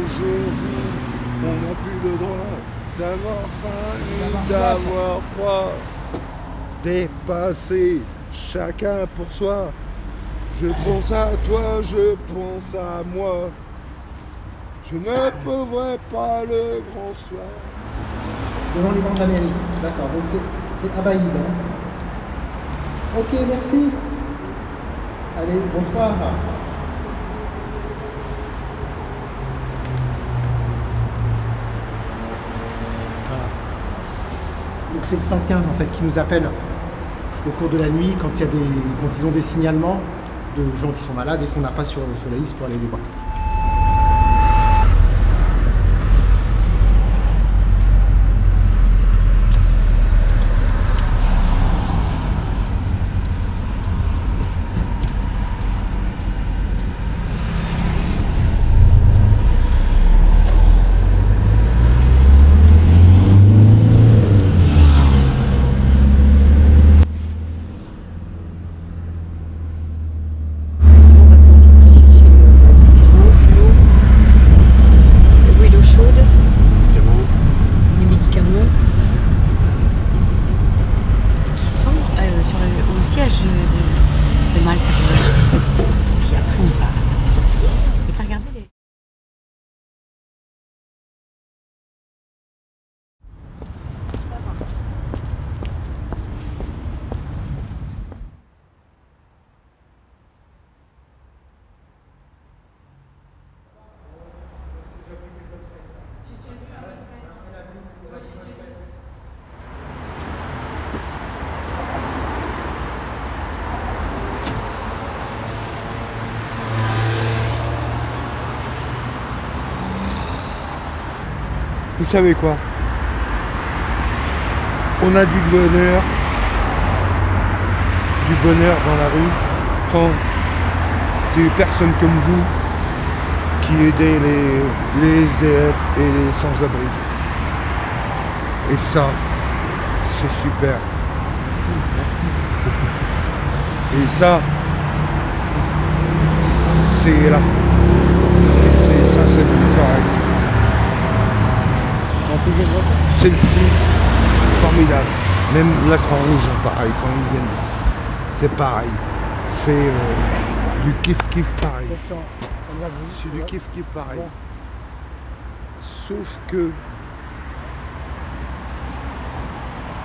Aujourd'hui, on n'a plus le droit d'avoir faim ni d'avoir froid. Dépasser chacun pour soi. Je pense à toi, je pense à moi. Je ne pourrais pas le grand soir. Devant les bancs de la mairie. D'accord, donc c'est Abaïd. Hein. Ok, merci. Allez, bonsoir. Donc c'est le 115 en fait qui nous appelle au cours de la nuit quand ils ont des signalements de gens qui sont malades et qu'on n'a pas sur la liste pour aller les voir. De Malte. Puis après on va. Et t'as regardé les. Vous savez quoi? On a du bonheur dans la rue quand des personnes comme vous qui aidez les SDF et les sans-abri. Et ça, c'est super. Merci. Et ça, c'est là. Ça, c'est correct. Celle-ci, formidable. Même la Croix-Rouge, pareil, quand ils viennent. C'est pareil. C'est du kiff-kiff pareil. C'est du kiff-kiff pareil. Sauf que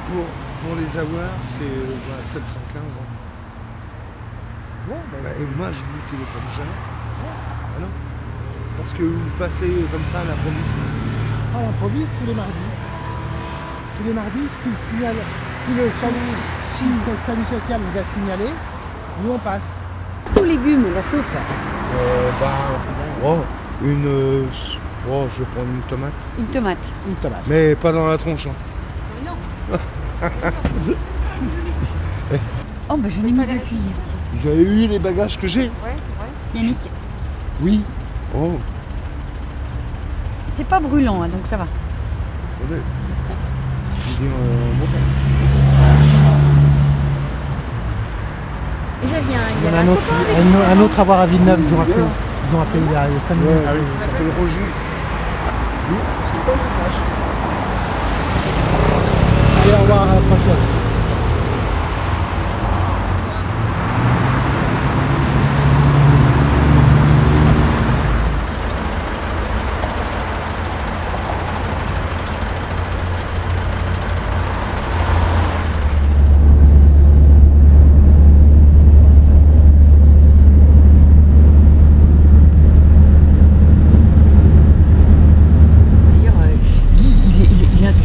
pour les avoir, c'est 715 ans. Et moi, je vous téléphone jamais. Voilà. Parce que vous passez comme ça à l'improviste. Ah, l'improviste tous les mardis. Tous les mardis, si le salut social vous a signalé, nous on passe. Tout légumes, la soupe. Je vais prendre une tomate. Une tomate. Une tomate. Mais pas dans la tronche. Hein. Mais non. Oh, bah j'en ai mis 2 cuillères. Vous avez eu les bagages que j'ai? Ouais, c'est vrai. Yannick. Oui. Oh. C'est pas brûlant, hein, donc ça va. Attendez. Je dis Il y en a un autre à voir à Villeneuve, ils ont appelé il y a 5 minutes. Ah oui, ça s'appelle Roger. Oui, c'est pas Strache. Allez, au revoir à la prochaine.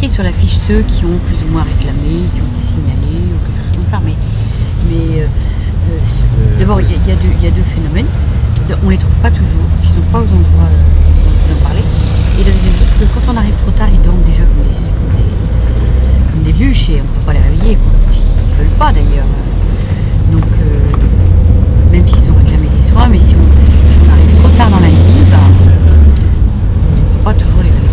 Sur la fiche ceux qui ont plus ou moins réclamé, qui ont été signalés ou quelque chose comme ça. Mais d'abord, il y a deux phénomènes. On les trouve pas toujours, s'ils ne sont pas aux endroits dont ils ont parlé. Et la deuxième chose, c'est que quand on arrive trop tard, ils dorment déjà comme des bûches et on ne peut pas les réveiller. Quoi. Puis, ils ne veulent pas d'ailleurs. Donc, même s'ils ont réclamé des soins, mais si on arrive trop tard dans la nuit, on ne peut pas toujours les réveiller.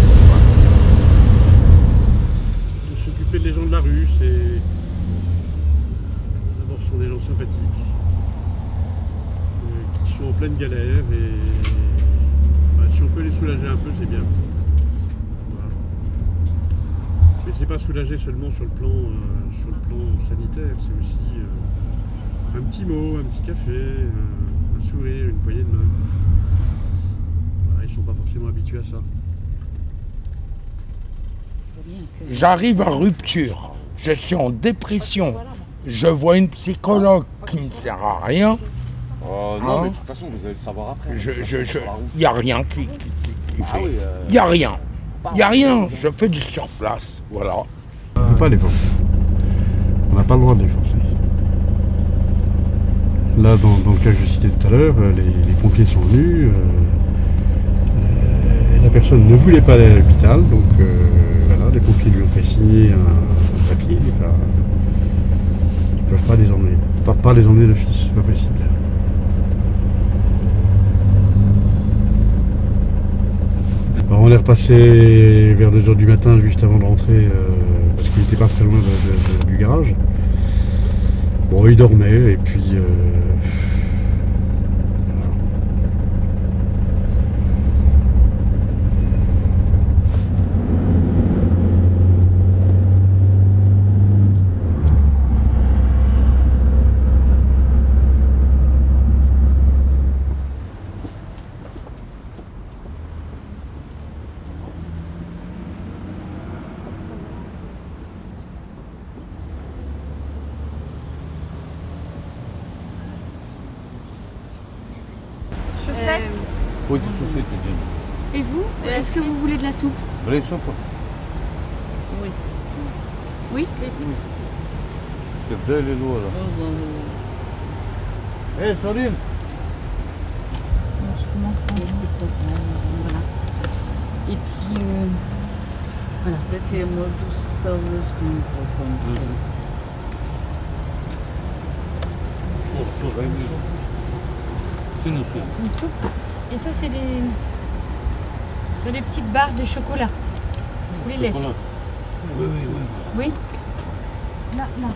Les gens de la rue, c'est d'abord ce sont des gens sympathiques qui sont en pleine galère et c'est pas soulagé seulement sur le plan sanitaire, c'est aussi un petit mot, un petit café, un sourire, une poignée de main. Voilà, ils sont pas forcément habitués à ça. J'arrive en rupture. Je suis en dépression. Je vois une psychologue qui ne sert à rien. Non, mais de toute façon, vous allez le savoir après. Il n'y a rien qui fait. Il n'y a rien. Il n'y a rien. Je fais du surplace. Voilà. On ne peut pas les forcer. On n'a pas le droit de les forcer. Là, dans le cas que je citais tout à l'heure, les pompiers sont venus. La personne ne voulait pas aller à l'hôpital, donc voilà, les pompiers lui ont fait signer un papier. Enfin, ils ne peuvent pas les emmener. Pas les emmener d'office, c'est pas possible. Alors on est repassé vers 2 h du matin juste avant de rentrer parce qu'il n'était pas très loin du garage. Bon, il dormait et puis voilà. Chaussettes. Oui, des chaussettes, c'est bien. Et vous, est-ce que vous voulez de la soupe? Vous voulez une soupe? Oui. Oui, c'est C'est belle et lourd là. Hé, Sorine! Voilà. Et puis, voilà. C'est notre. Une soupe. Et ça, c'est des petites barres de chocolat. Vous les laissez? Oui, oui, oui. Oui. Là, là.